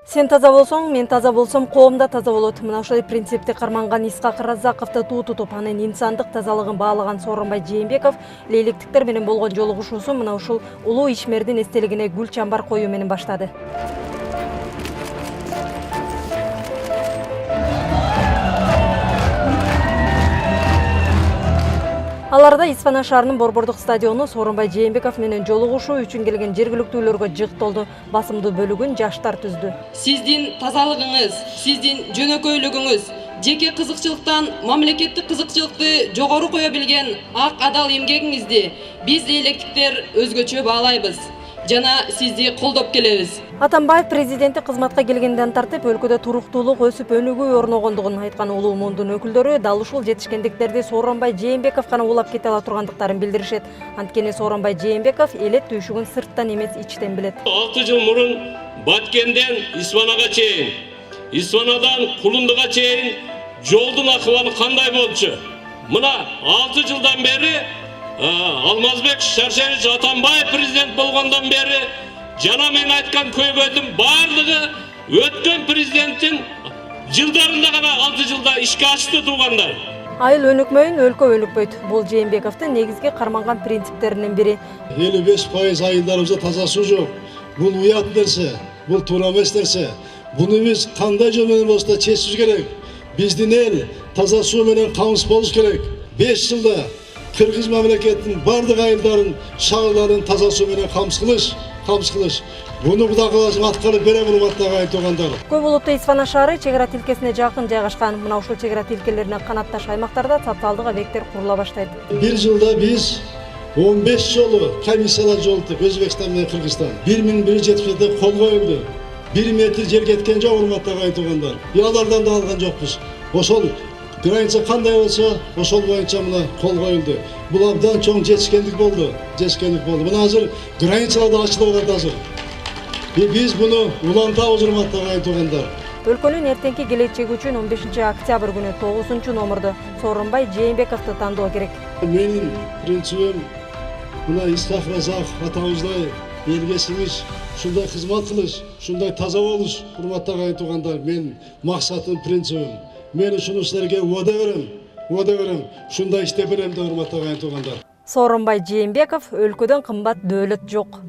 Сен таза болсоң, мен таза болсом, коом да таза болот. Мына ошол принципти карманган Исхак Раззаковду туу тутуп, анын инсандык тазалыгын баалаган Сооронбай Жээнбеков лейликтиктер менен болгон жолугушуусун мына ушул улуу ишмердин эстелигине гүл чамбар коюу менен баштады. Аларда Исфана шаарынын Борбордук стадиону Сооронбай Жээнбеков менен жолугушуу үчүн келген жергиликтүүлөргө жык толду. Басымдуу бөлүгүн жаштар түздү. Сиздин тазалыгыңыз, сиздин жөнөкөйлүгүңүз, жеке кызыкчылыктан мамлекеттик кызыкчылыкты жогору кое билген ак адал эмгегиңизди биз электиктер өзгөчө баалайбыз жана сизди колдоп келебиз. Атамбаев президенттик кызматка келгенден тартып өлкөдө туруктуулук өсүп өнүгүү орногондугун айткан улуу мундун өкүлдөрү дал ушул жетишкендиктерди Сооронбай Жээнбеков гана улап кете ала тургандыктарын билдиришет. Анткени Сооронбай Жээнбеков элет түйшүгүн сырттан эмес ичтен билет. 6 жыл мурун Баткенден Исфанага чейин, Исфанадан Кулундуга чейин жолдун акыбалы кандай болчу? Мына 6 жылдан бери Алмазбек Шаршевич Атамбаев президент болгондон бери жана мен айткан көйгөйдүн баардыгы өткөн президенттин жылдарында гана 6 жылда ишке ашты туугандар. Айыл өнүкмөйүн өлкө өнүкпөйт. Бул Жээнбековдун негизги карманган принциптеринин бири. 55% айылдарыбызда таза суу жок. Бул уят нерсе, бул туура эмес нерсе. Буну биз кандай жол менен болсо да чечишибиз керек. Биздин эл таза суу менен камсыз болуш керек. 5 жылда Кыргыз мамлекетинин бардык айылдарын, шаарларын таза суу менен камсыз кылыш. Буну Кудай кааласа аткарып берем, урматтуу айтылгандар. Көп улуттуу Исфана шаары чек ара тилкесине жакын жайгашкан. Мына ушул чек ара тилкелерине канатташ аймактарда социалдык объекттер курула баштайт. Bir жылда биз 15 жолу комиссиялар жолуктук Өзбекстан менен Кыргызстан. 1177 кол коюлду. 1 метр жер кеткен жок, урматтуу айтылгандар. Алардан да алган жокпуз. Ошол граница кандай болсо, ошол боюнча мына кол коюлду. Бул абдан чоң жетишкендик болду. Мына азыр границалар да ачылып атат азыр. Биз буну улантабыз, урматтуу айтылгандар. Өлкөнүн эртеңки келечеги үчүн 15 октябрь күнү 9-номурду Сооронбай Жээнбековду тандоо керек. Менин принцибим мына Исхак Раззаков атабыздай элге сиңиш, ушундай кызмат кылыш, ушундай таза болуш, урматтуу айтылгандар. Мен максатым, принцибим. Мен ушуну силерге уада берем. Ушундай иштеп берем деп, урматтуу айтылгандар. Сооронбай Жээнбеков өлкөдөн кымбат дөөлөт жок.